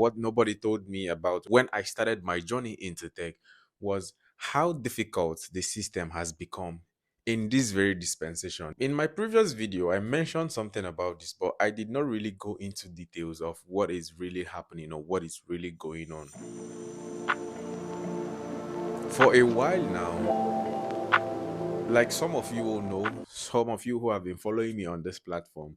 What nobody told me about when I started my journey into tech was how difficult the system has become in this very dispensation. In my previous video, I mentioned something about this, but I did not really go into details of what is really happening or what is really going on. For a while now, like some of you will know, some of you who have been following me on this platform,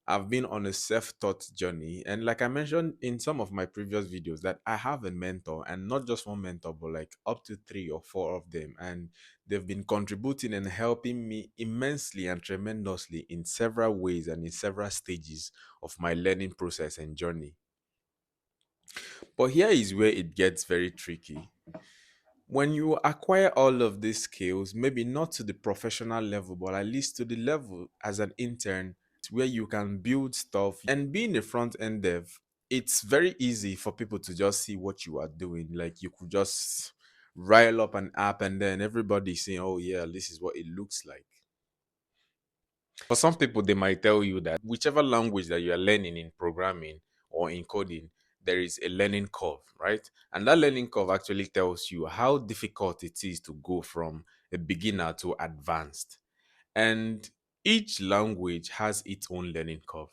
I've been on a self-taught journey. And like I mentioned in some of my previous videos, that I have a mentor, and not just one mentor, but like up to three or four of them. And they've been contributing and helping me immensely and tremendously in several ways and in several stages of my learning process and journey. But here is where it gets very tricky. When you acquire all of these skills, maybe not to the professional level, but at least to the level as an intern, where you can build stuff and being a front end dev, it's very easy for people to just see what you are doing. Like you could just rile up an app and then everybody saying, oh yeah, this is what it looks like. For some people, they might tell you that whichever language that you are learning in programming or in coding, there is a learning curve, right? And that learning curve actually tells you how difficult it is to go from a beginner to advanced. And each language has its own learning curve.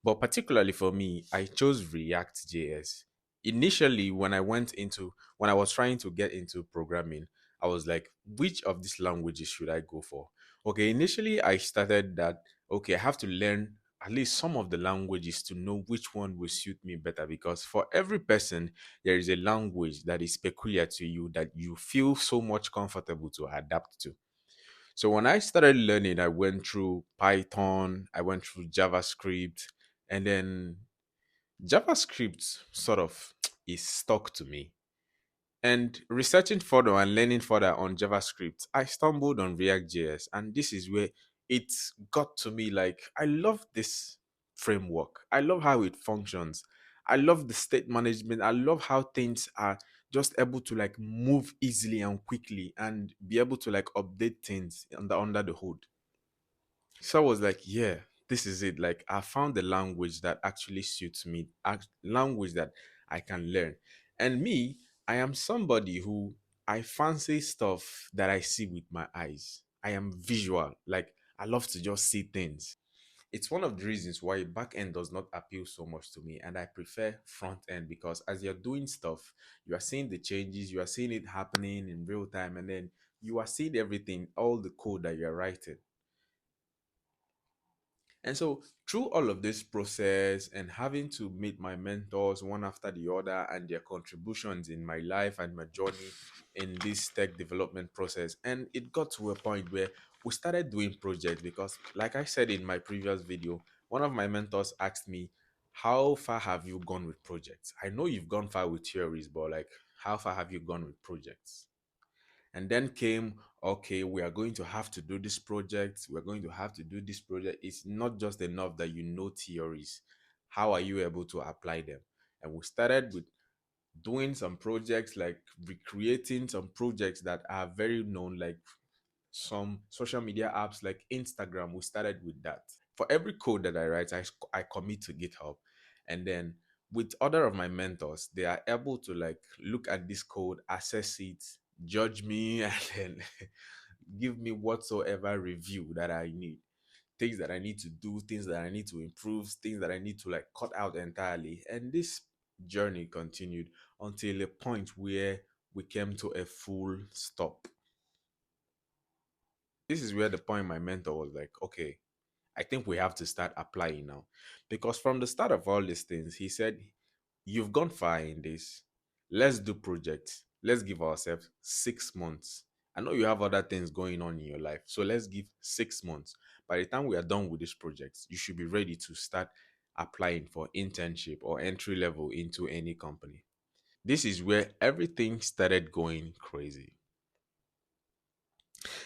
But particularly for me, I chose React JS. Initially, when I was trying to get into programming, I was like, which of these languages should I go for? Okay, initially I started that, okay, I have to learn at least some of the languages to know which one will suit me better, because for every person, there is a language that is peculiar to you that you feel so much comfortable to adapt to. So when I started learning, I went through Python, I went through JavaScript, and then JavaScript sort of is stuck to me. And researching further and learning further on JavaScript, I stumbled on React.js, and this is where it got to me. Like, I love this framework. I love how it functions. I love the state management. I love how things are just able to like move easily and quickly and be able to like update things under the hood. So I was like, yeah, this is it. Like, I found the language that actually suits me, language that I can learn. And me, I am somebody who I fancy stuff that I see with my eyes. I am visual. Like, I love to just see things. It's one of the reasons why back end does not appeal so much to me, and I prefer front end, because as you're doing stuff, you are seeing the changes, you are seeing it happening in real time, and then you are seeing everything, all the code that you're writing. And so, through all of this process and having to meet my mentors one after the other and their contributions in my life and my journey in this tech development process, and it got to a point where we started doing projects because, like I said in my previous video, one of my mentors asked me, how far have you gone with projects? I know you've gone far with theories, but like, how far have you gone with projects? And then came, okay, we are going to have to do this project, we're going to have to do this project. It's not just enough that you know theories. How are you able to apply them? And we started with doing some projects, like recreating some projects that are very known, like some social media apps like Instagram. We started with that. For every code that I write, I commit to GitHub. And then with other of my mentors, they are able to like look at this code, assess it, judge me, and then give me whatsoever review that I need. Things that I need to do, things that I need to improve, things that I need to like cut out entirely. And this journey continued until a point where we came to a full stop. This is where the point my mentor was like, okay, I think we have to start applying now. Because from the start of all these things, he said, you've gone far in this. Let's do projects. Let's give ourselves 6 months. I know you have other things going on in your life. So let's give 6 months. By the time we are done with this project, you should be ready to start applying for internship or entry level into any company. This is where everything started going crazy.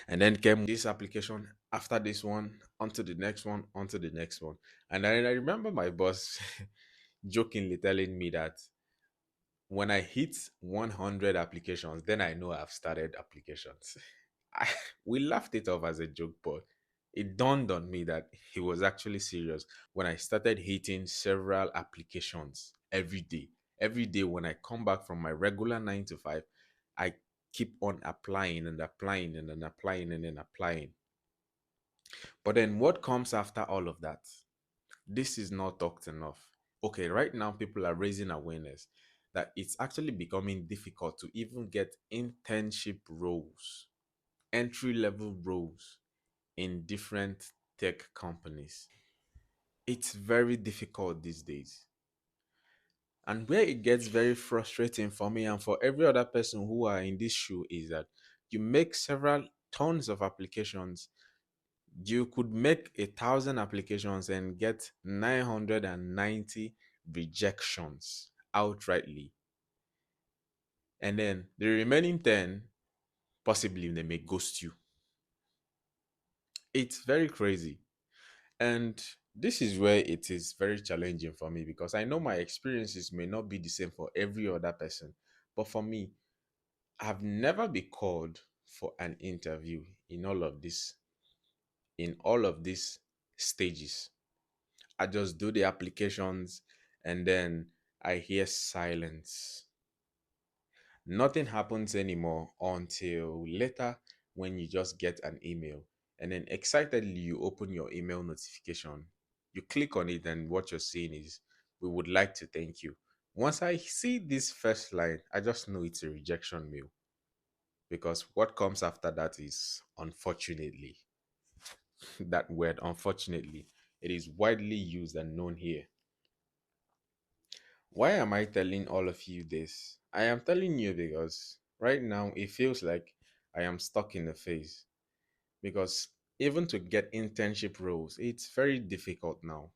And then came this application, after this one, onto the next one, onto the next one. And I remember my boss jokingly telling me that when I hit 100 applications, then I know I've started applications. I, we laughed it off as a joke, but it dawned on me that he was actually serious when I started hitting several applications every day. Every day when I come back from my regular 9 to 5, I keep on applying and applying and then applying and then applying. But then what comes after all of that? This is not talked enough. Okay, right now people are raising awareness that it's actually becoming difficult to even get internship roles, entry level roles in different tech companies. It's very difficult these days. And where it gets very frustrating for me and for every other person who are in this shoe is that you make several tons of applications. You could make 1,000 applications and get 990 rejections outrightly. And then the remaining 10, possibly they may ghost you. It's very crazy. And this is where it is very challenging for me because I know my experiences may not be the same for every other person. But for me, I've never been called for an interview in all of these stages. I just do the applications and then I hear silence. Nothing happens anymore until later when you just get an email. And then excitedly you open your email notification. You click on it, and what you're seeing is, "We would like to thank you." Once I see this first line, I just know it's a rejection mail because what comes after that is "unfortunately." That word, unfortunately, it is widely used and known here. Why am I telling all of you this? I am telling you because right now it feels like I am stuck in a phase. Because even to get internship roles, it's very difficult now.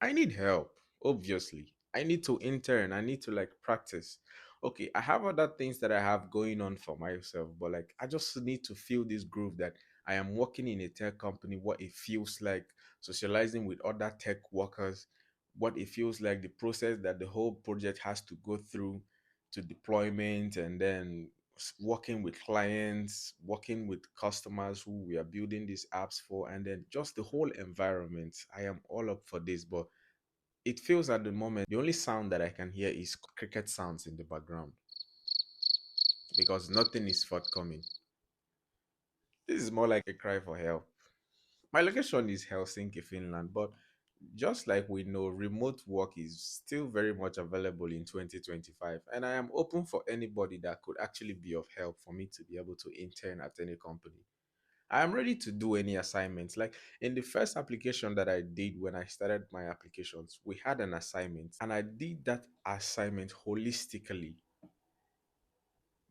I need help, obviously. I need to intern. I need to like practice. Okay, I have other things that I have going on for myself, but like I just need to feel this groove that I am working in a tech company, what it feels like socializing with other tech workers, what it feels like, the process that the whole project has to go through to deployment, and then working with clients, working with customers who we are building these apps for, and then just the whole environment. I am all up for this, but it feels at the moment the only sound that I can hear is cricket sounds in the background because nothing is forthcoming. This is more like a cry for help. My location is Helsinki, Finland, but just like we know, remote work is still very much available in 2025, and I am open for anybody that could actually be of help for me to be able to intern at any company. I am ready to do any assignments. Like in the first application that I did when I started my applications, we had an assignment and I did that assignment holistically.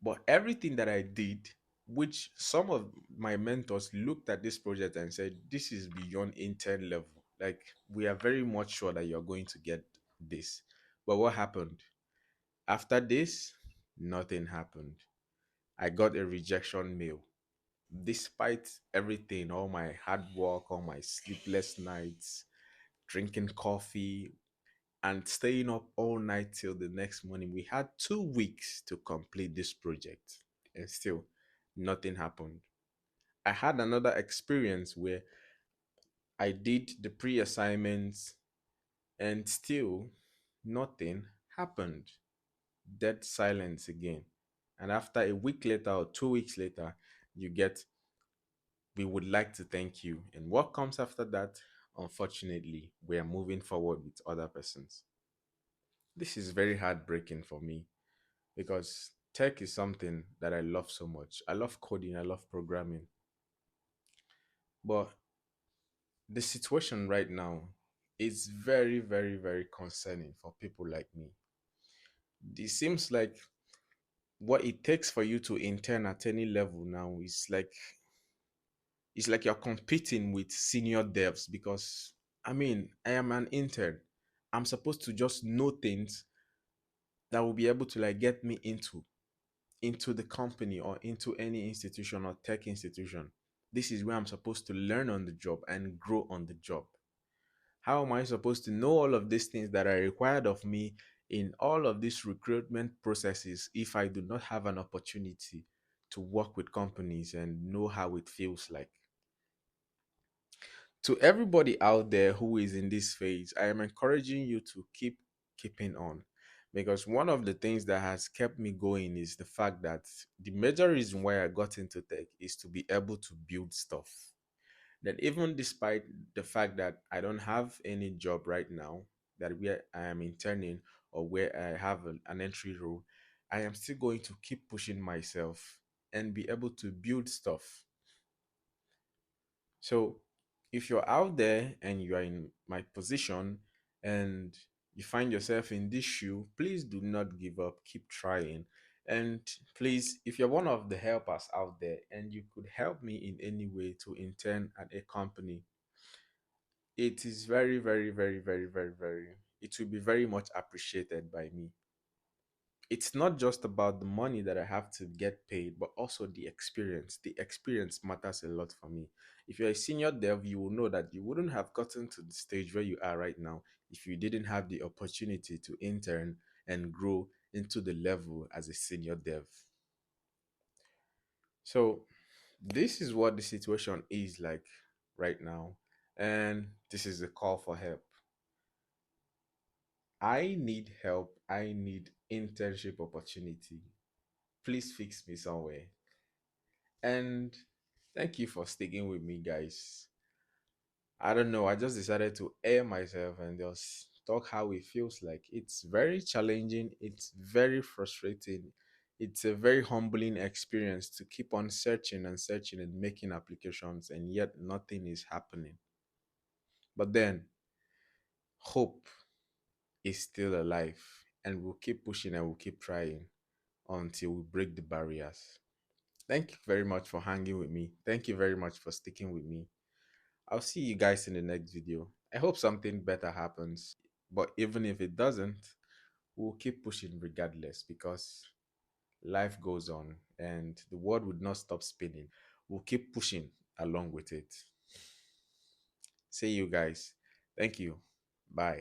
But everything that I did, which some of my mentors looked at this project and said, "This is beyond intern level. Like, we are very much sure that you're going to get this." But what happened? After this, nothing happened. I got a rejection mail. Despite everything, all my hard work, all my sleepless nights, drinking coffee, and staying up all night till the next morning, we had 2 weeks to complete this project, and still nothing happened. I had another experience where I did the pre assignments and still nothing happened. Dead silence again. And after a week later or 2 weeks later, you get, "We would like to thank you." And what comes after that? Unfortunately, we are moving forward with other persons. This is very heartbreaking for me because tech is something that I love so much. I love coding, I love programming. But the situation right now is very, very, very concerning for people like me. It seems like what it takes for you to intern at any level now is like it's like you're competing with senior devs because I mean, I am an intern. I'm supposed to just know things that will be able to like get me into the company or into any institution or tech institution. This is where I'm supposed to learn on the job and grow on the job. How am I supposed to know all of these things that are required of me in all of these recruitment processes if I do not have an opportunity to work with companies and know how it feels like? To everybody out there who is in this phase, I am encouraging you to keeping on because one of the things that has kept me going is the fact that the major reason why I got into tech is to be able to build stuff. That even despite the fact that I don't have any job right now, that where I am interning or where I have an entry role, I am still going to keep pushing myself and be able to build stuff. So if you're out there and you are in my position and you find yourself in this shoe, please do not give up. Keep trying. And please, if you're one of the helpers out there and you could help me in any way to intern at a company, it is very, very, very, very, very, very, it will be very much appreciated by me. It's not just about the money that I have to get paid, but also the experience. The experience matters a lot for me. If you're a senior dev, you will know that you wouldn't have gotten to the stage where you are right now if you didn't have the opportunity to intern and grow into the level as a senior dev. So, this is what the situation is like right now. And this is a call for help. I need help. I need internship opportunity. Please fix me somewhere. And thank you for sticking with me, guys. I don't know. I just decided to air myself and just talk how it feels like. It's very challenging. It's very frustrating. It's a very humbling experience to keep on searching and searching and making applications, and yet nothing is happening. But then, hope is still alive, and we'll keep pushing and we'll keep trying until we break the barriers. Thank you very much for hanging with me. Thank you very much for sticking with me. I'll see you guys in the next video. I hope something better happens. But even if it doesn't, we'll keep pushing regardless because life goes on and the world would not stop spinning. We'll keep pushing along with it. See you guys. Thank you. Bye.